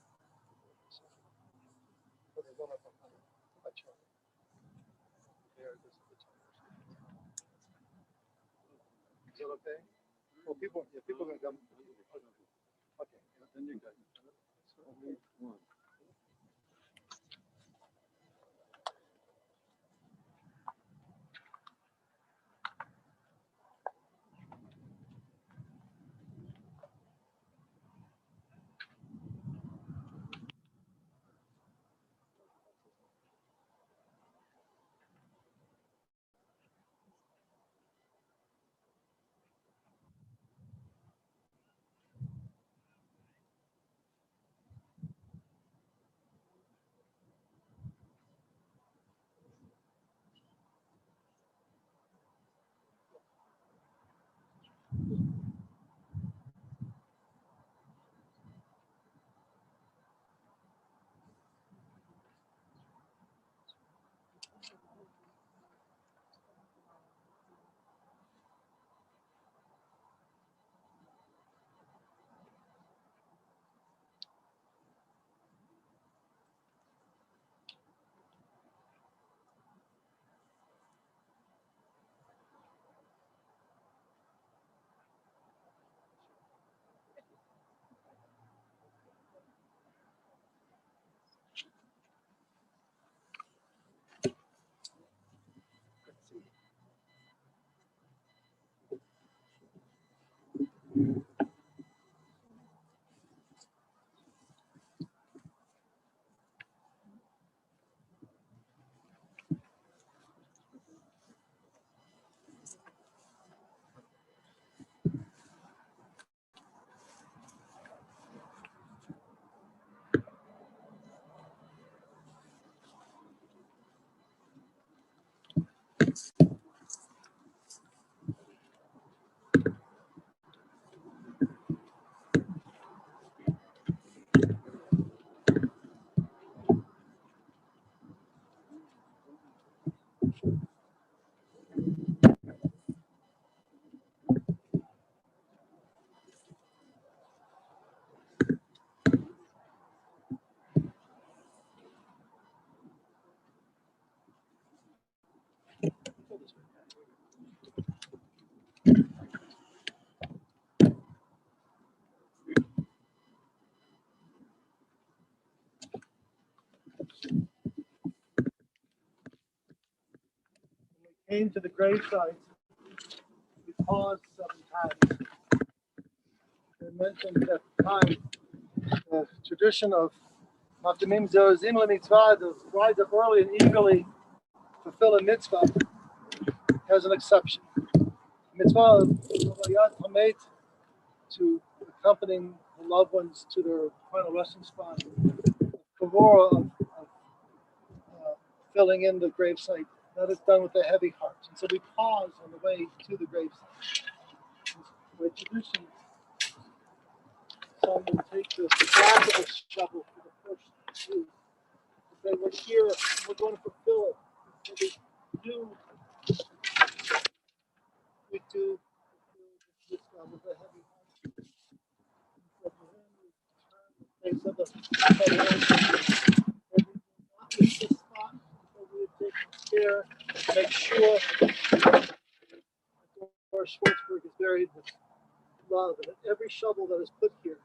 Put it one up on my chart. There it is at the top. Is that okay? Well, people are going to come. Okay. Then you're good. One. came to the gravesite, we paused 7 times. I mentioned at the time the tradition of Makdimim Zerazim Mitzvah, to rise up early and eagerly fulfill a mitzvah, has an exception. Mitzvah of Yad Hamet, to accompanying the loved ones to their final resting spot. Kagura of filling in the gravesite. That is done with a heavy heart. And so we pause on the way to the gravesite. By tradition, someone will take the back of the shovel for the first two. Say, we're here, we're going to fulfill it. We do this with a heavy heart. So we turn the face of the spot, so we take care to make sure that Doris Schwartzberg is buried with love. And every shovel that is put here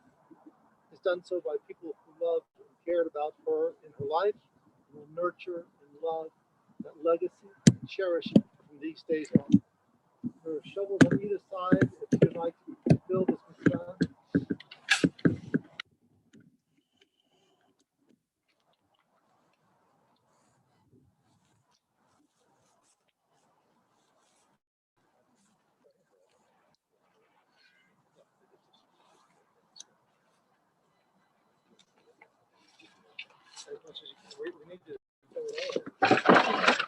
is done so by people who loved and cared about her in her life, and will nurture and love that legacy and cherish it from these days on. There are shovels on either side if you'd like to build this mitzvah. As much as you can, we need to fill it out.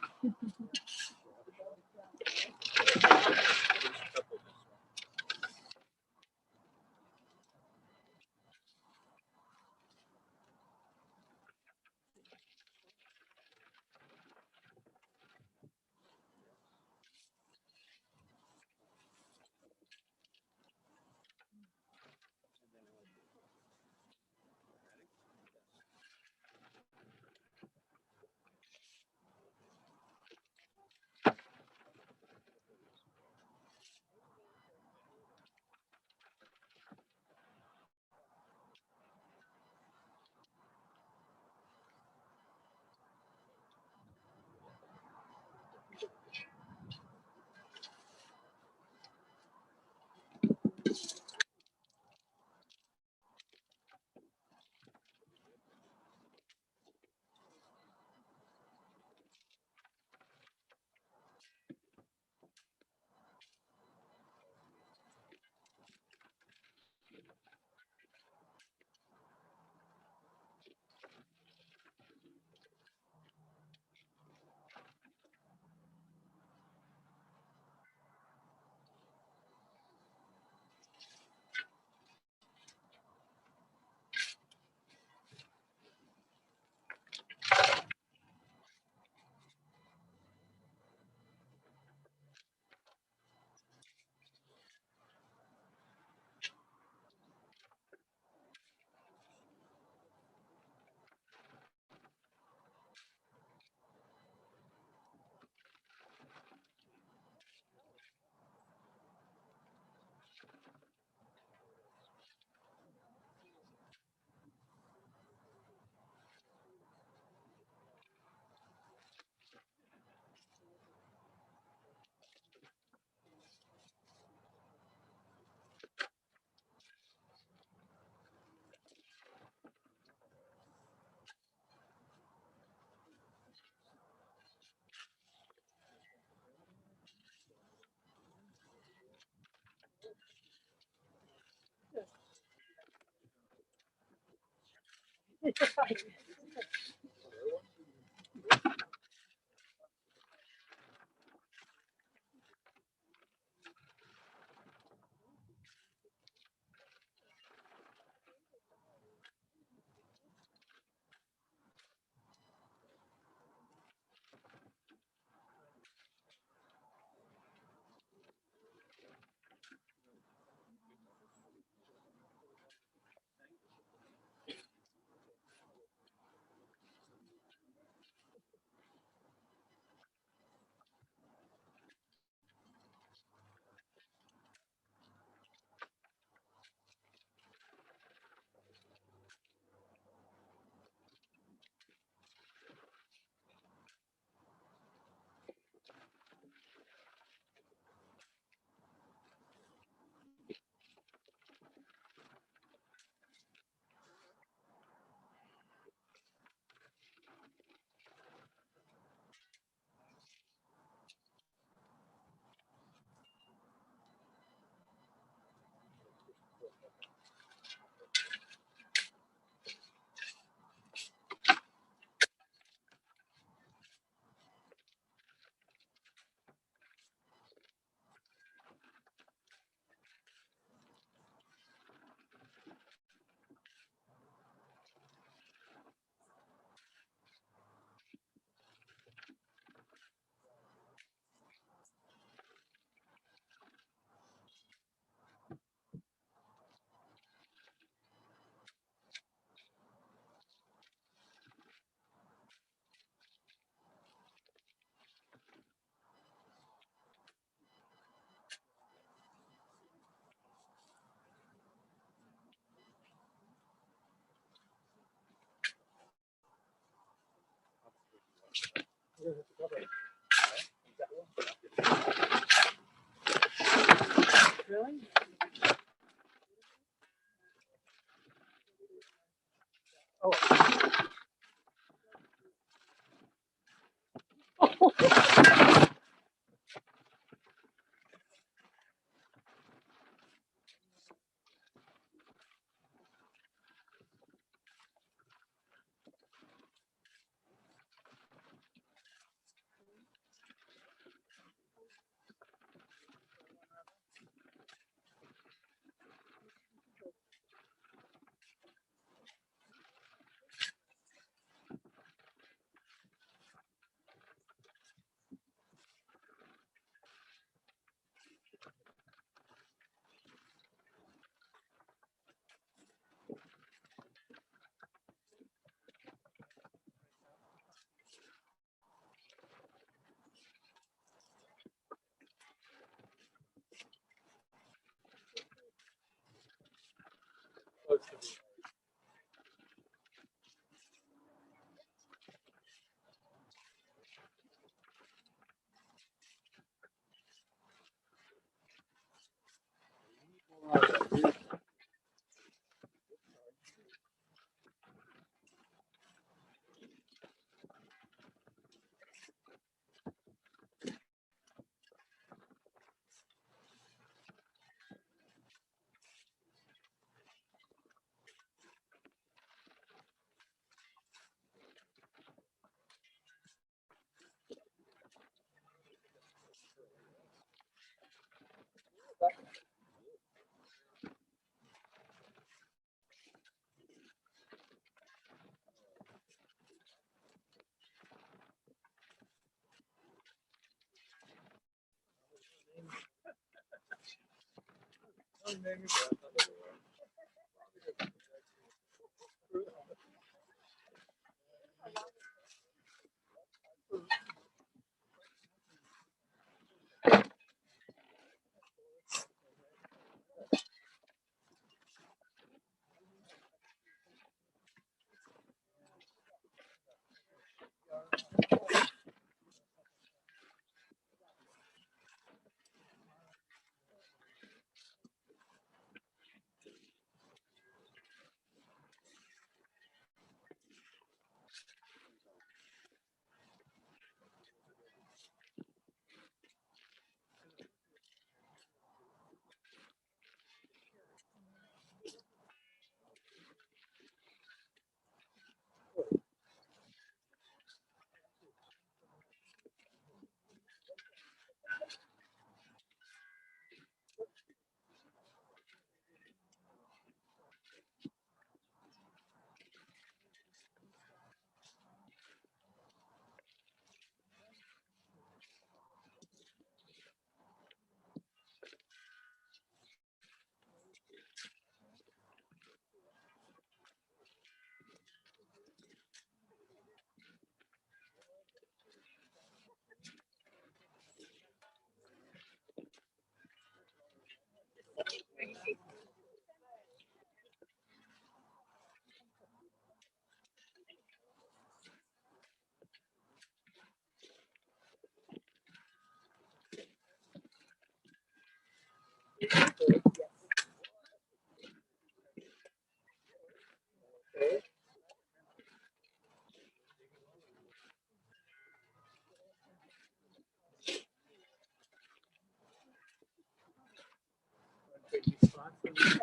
Really?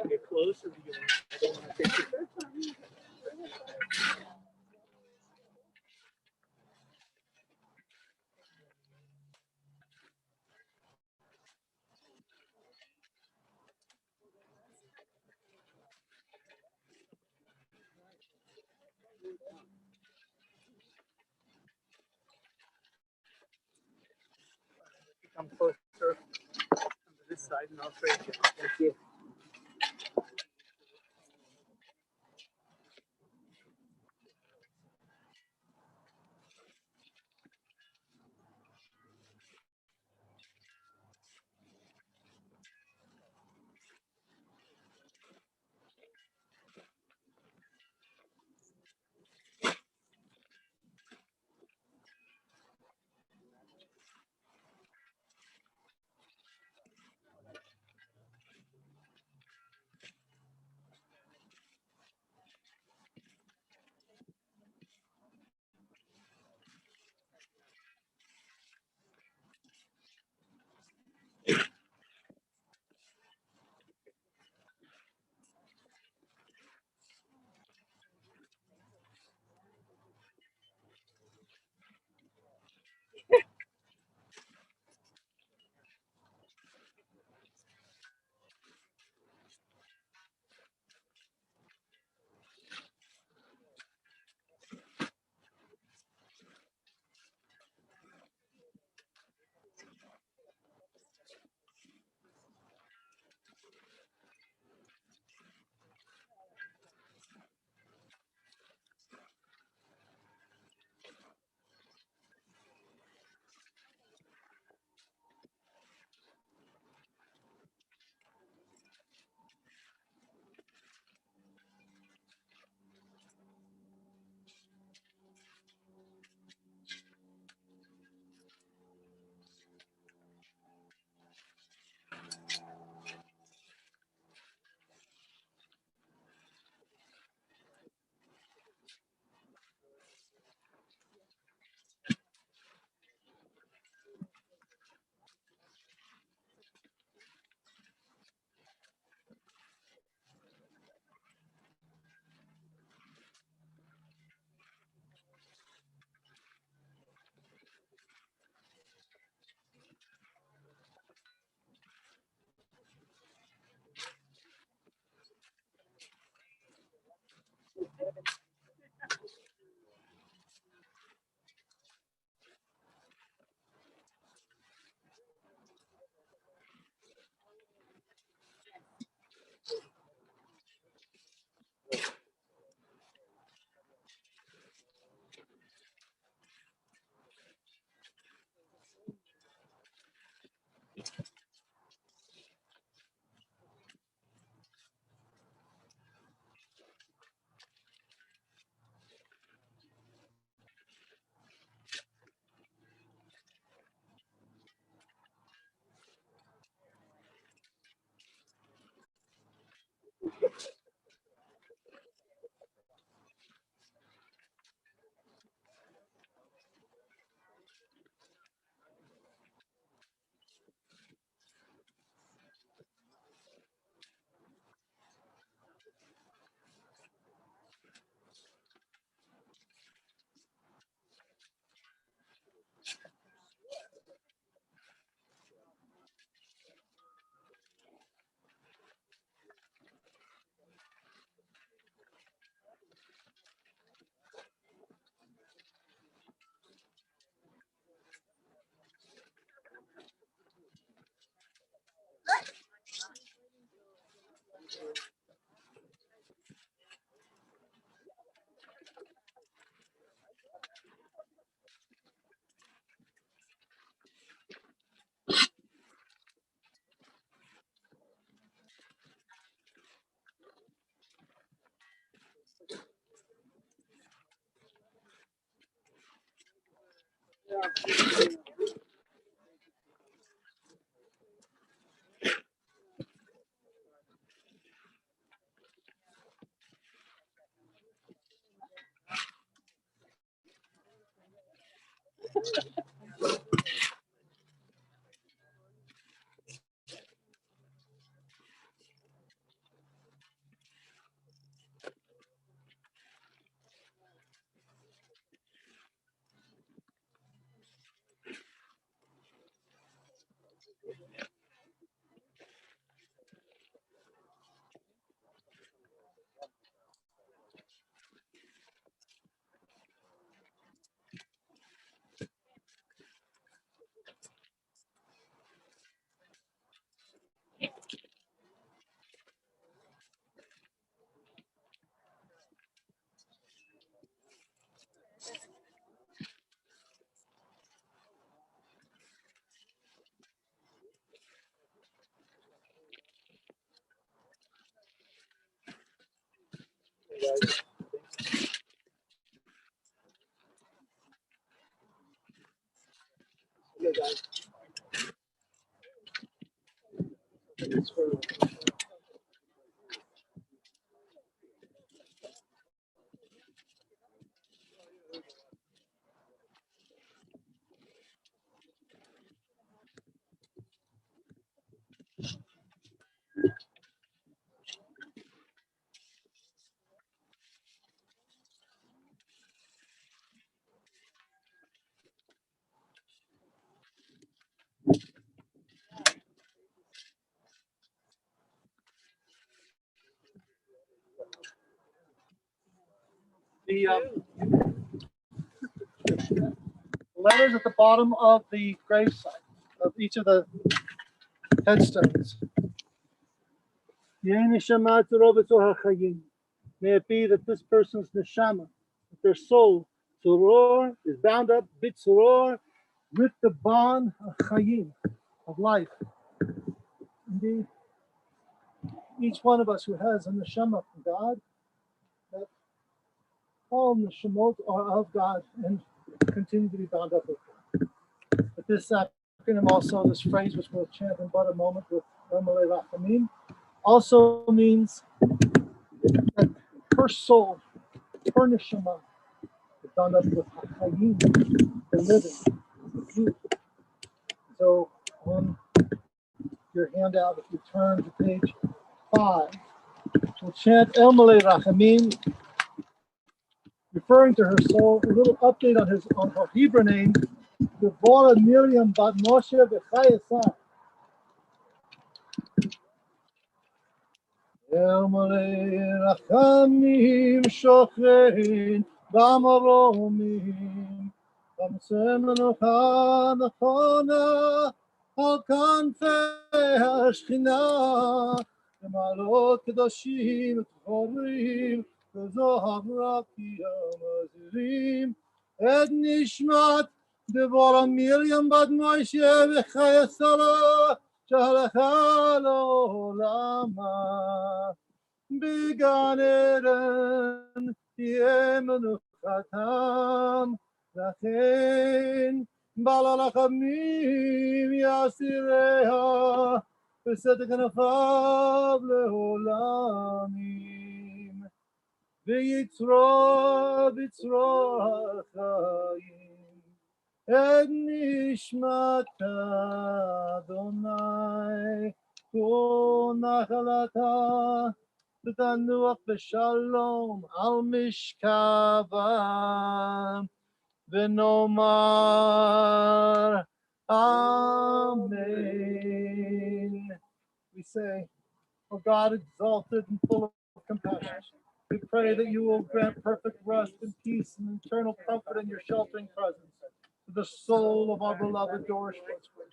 Get closer to you. I don't want to take your time. Come closer to this side and I'll trade you. Thank you. Okay, guys. It's for the letters at the bottom of the gravesite of each of the headstones. May it be that this person's neshama, their soul, suror, is bound up, bit suror, with the bond of chayim, of life. Indeed, each one of us who has a neshama from God, that all neshamot are of God and continue to be bound up with God. But this acronym also, this phrase, which we'll chant in but a moment with Ramalei Rachamim, also means that her soul, her neshama, is bound up with Chayim, the living, the truth. So on your handout, if you turn to page 5, we'll chant El Malei Rachamim, referring to her soul. A little update on her Hebrew name, Devorah Miriam Bat Moshe B'Chayesah. El Malei Rachamim Shochein B'Maromim B'Mseh Menucha Nechona Al Kanfei HaShechina B'Ma'alot Kedoshim Tchorim B'Zohar Raki HaMazirim Et Nishmat Devorah Miriam Bat Moshe B'Chayesah שהלכה לעולמה, בגן עדן תהיה מנוחתם, לכן בעל הרחמים יסיריה, בסתר כנפיו לעולם. ויצרור בצרור החיים את נשמת אדוני ונחלתה ותנוח בשלום על משכבם ונאמר Amen. We say, O God, exalted and full of compassion, we pray that you will grant perfect rest and peace and eternal comfort in your sheltering presence to the soul of our beloved Doris Schwartzberg.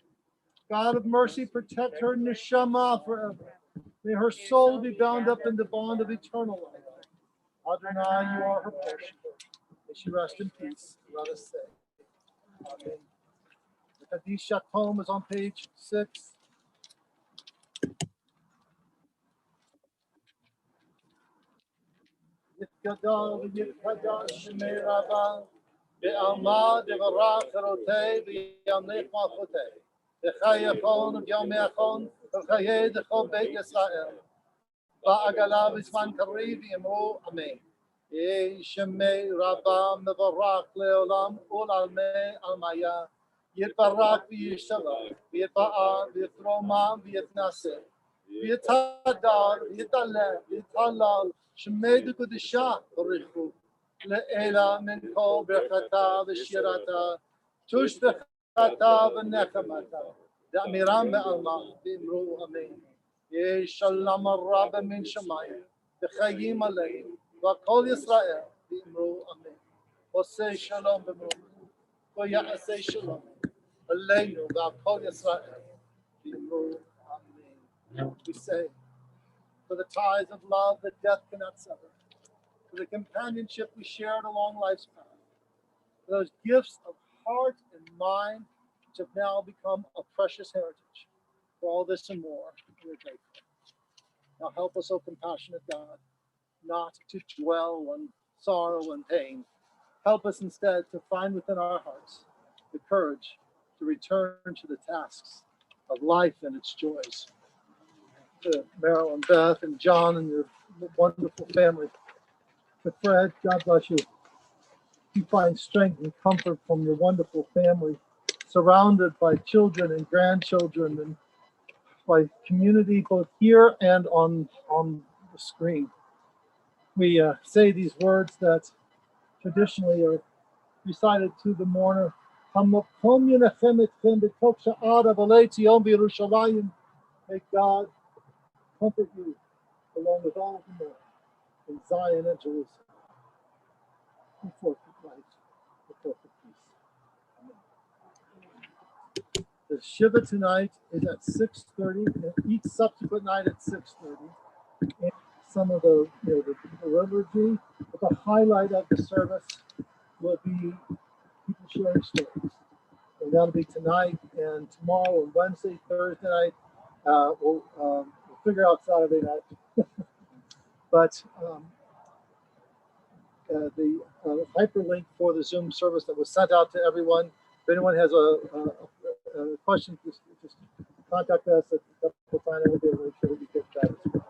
God of mercy, protect her neshama forever. May her soul be bound up in the bond of eternal life. Adonai, you are her portion. May she rest in peace. Let us say, Amen. The Kaddish poem is on page 6. Yitkadal v'yitkadal shemei rabba be'alma devarach erotei v'yamnech malchotei v'chayachon v'yamechon v'chayei dechol beit Yisrael v'agala v'zman kariv v'yimru amen. Yei shemei rabba mevarach le'olam u'lalmei almaya yitbarach v'yishalach v'yitba'ar v'yitromam v'yitnaseh v'yitadar v'yitaleh v'yitalal Shemei Kedusha Barichu Le'ela Min Kol Berchata V'Shirata Tush Bechata V'Nechamata Da'amiram Be'alma V'Imru Amen Yeh Shalom Rabba Min Shemayim V'Chayim Aleim V'Kol Yisrael V'Imru Amen Osei Shalom B'Imru V'Ya'asei Shalom Aleinu V'Kol Yisrael V'Imru Amen. We say, for the ties of love that death cannot sever, for the companionship we shared along life's path, for those gifts of heart and mind which have now become a precious heritage. For all this and more, we are grateful. Now help us, O compassionate God, not to dwell on sorrow and pain. Help us instead to find within our hearts the courage to return to the tasks of life and its joys. To Meryl and Beth and John and your wonderful family. But Fred, God bless you. You find strength and comfort from your wonderful family, surrounded by children and grandchildren and by community both here and on the screen. We say these words that traditionally are recited to the mourner. May God comfort you along with all the more in Zion and Jerusalem. We forfeit life, we forfeit peace. The Shiva tonight is at 6:30, and each subsequent night at 6:30. And some of the liturgy, but the highlight of the service will be people sharing stories. And that'll be tonight and tomorrow and Wednesday, Thursday night. We'll figure out Saturday night. But the hyperlink for the Zoom service that was sent out to everyone. If anyone has a question, just contact us at the final. We'll be able to make sure that you get that as well.